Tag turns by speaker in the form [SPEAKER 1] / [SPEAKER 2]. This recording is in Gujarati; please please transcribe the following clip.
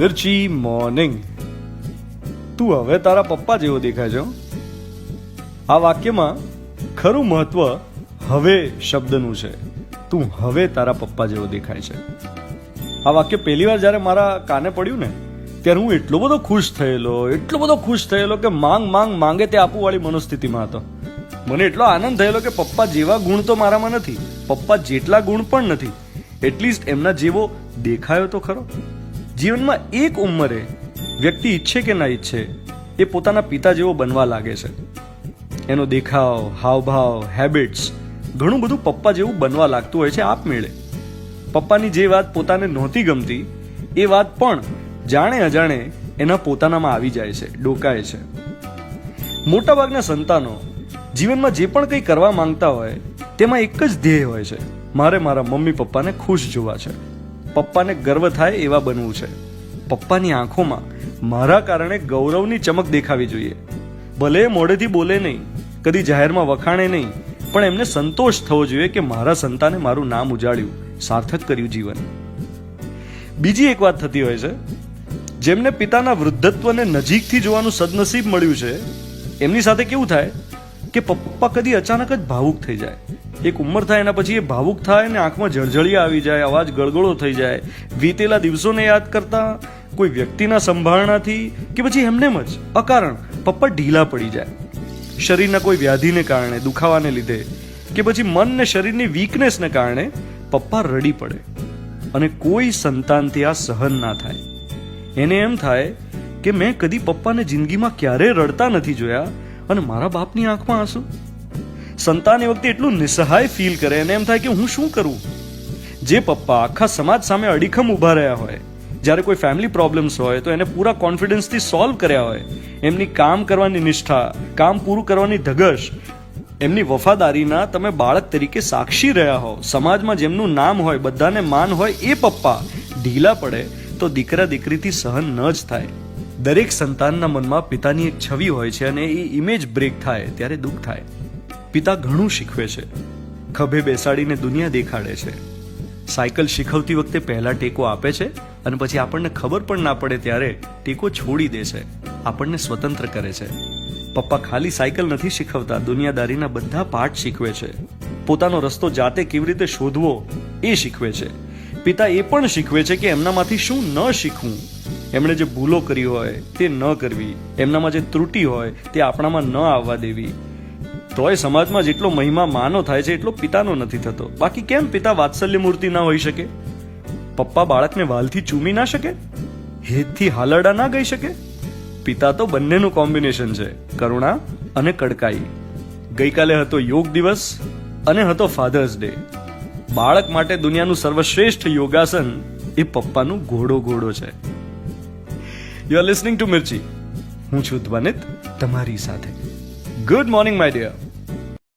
[SPEAKER 1] મિર્ચી મોર્નિંગ. તું હવે તારા પપ્પા જેવો દેખાય છે. આ વાક્યમાં ખરું મહત્વ હવે શબ્દનું છે. તું હવે તારા પપ્પા જેવો દેખાય છે. આ વાક્ય પહેલી વાર જ્યારે મારા કાને પડ્યું ને ત્યારે હું એટલો બધો ખુશ થયેલો કે માંગે તે આપું વાળી મનોસ્થિતિમાં હતો. મને એટલો આનંદ થયેલો કે પપ્પા જેવા ગુણ તો મારામાં નથી, પપ્પા જેટલા ગુણ પણ નથી, એટલીસ્ટ એમના જેવો દેખાયો તો ખરો. જીવનમાં એક ઉંમરે વ્યક્તિ ઈચ્છે કે ના ઈચ્છે એ પોતાના પિતા જેવો બનવા લાગે છે. એનો દેખાવ, હાવભાવ, હેબિટ્સ ઘણું બધું પપ્પા જેવું બનવા લાગતું હોય છે આપમેળે. પપ્પાની જે વાત પોતાને નહોતી ગમતી એ વાત પણ જાણે અજાણે એના પોતાનામાં આવી જાય છે, ડોકાય છે. મોટાભાગના સંતાનો જીવનમાં જે પણ કંઈ કરવા માંગતા હોય તેમાં એક જ ધ્યેય હોય છે, મારે મારા મમ્મી પપ્પાને ખુશ જોવા છે, પપ્પાને ગર્વ થાય એવા બનવું છે, પપ્પાની આંખોમાં મારા કારણે ગૌરવની ચમક દેખાવી જોઈએ. ભલે મોઢેથી બોલે નહીં, કદી જાહેરમાં વખાણે નહીં, પણ એમને સંતોષ થવો જોઈએ કે મારા સંતાને મારું નામ ઉજાળ્યું, સાર્થક કર્યું જીવન. બીજી એક વાત થતી હોય છે, જેમને પિતાના વૃદ્ધત્વને નજીકથી જોવાનું સદનસીબ મળ્યું છે એમની સાથે કેવું થાય કે પપ્પા કદી અચાનક જ ભાવુક થઈ જાય. એક ઉંમર થાય એના પછી એ ભાવુક થાય ને આંખમાં જળજળિયા આવી જાય, અવાજ ગળગળો થઈ જાય. વીતેલા દિવસોને યાદ કરતા, કોઈ વ્યક્તિના સંભાળનાથી કે પછી એમનેમ જ અકારણ પપ્પા ઢીલા પડી જાય. શરીરના કોઈ વ્યાધિને કારણે, દુખાવાને લીધે કે પછી મન ને શરીરની વીકનેસને કારણે પપ્પા રડી પડે અને કોઈ સંતાનથી આ સહન ના થાય. એને એમ થાય કે મેં કદી પપ્પાને જિંદગીમાં ક્યારેય રડતા નથી જોયા અને મારા બાપની આંખમાં આંસુ. સંતાન એ વખતે એટલું નિસહાય ફીલ કરે અને એમ થાય કે હું શું કરું. જે પપ્પા આખા સમાજ સામે અડીખમ ઊભા રહ્યા હોય, જ્યારે કોઈ ફેમિલી પ્રોબ્લેમ્સ હોય તો એને પૂરા કોન્ફિડન્સથી સોલ્વ કર્યા હોય, એમની કામ કરવાની નિષ્ઠા, કામ પૂરું કરવાની ધગશ, એમની વફાદારીના તમે બાળક તરીકે સાક્ષી રહ્યા હો, સમાજમાં જેમનું નામ હોય, બધાને માન હોય, એ પપ્પા ઢીલા પડે તો દીકરા દીકરીથી સહન ન જ થાય. દરેક સંતાનના મનમાં પિતાની એક છબી હોય છે અને એ ઇમેજ બ્રેક થાય ત્યારે દુઃખ થાય. પિતા ઘણું શીખવે છે, ખભે બેસાડીને દુનિયા દેખાડે છે, સાયકલ શીખવતી વખતે પહેલા ટેકો આપે છે અને પછી આપણને ખબર પણ ના પડે ત્યારે ટેકો છોડી દે છે, આપણને સ્વતંત્ર કરે છે. પપ્પા ખાલી સાયકલ નથી શીખવતા, દુનિયાદારીના બધા પાઠ શીખવે છે. પોતાનો રસ્તો જાતે કેવી રીતે શોધવો એ શીખવે છે. પિતા એ પણ શીખવે છે કે એમનામાંથી શું ન શીખવું, એમણે જે ભૂલો કરી હોય તે ન કરવી, એમનામાં જે ત્રુટિ હોય તે આપણામાં ન આવવા દેવી. તોય સમાજમાં જેટલો મહિમા માનો થાય છે એટલો પિતાનો નથી થતો. બાકી કેમ પિતા વાત્સલ્ય મૂર્તિ ના હોઈ શકે? પપ્પા બાળકને વાલથી ચૂમી ના શકે? હેતથી હાલરડા ના ગઈ શકે? પિતા તો બંનેનું કોમ્બિનેશન છે, કરુણા અને કડકાઈ. ગઈકાલે હતો યોગ દિવસ અને હતો ફાધર્સ ડે. બાળક માટે દુનિયાનું સર્વશ્રેષ્ઠ યોગાસન એ પપ્પાનું ઘોડો છે. You are listening to Mirchi. હું છું ધ્વનિત, તમારી સાથે. Good morning my dear.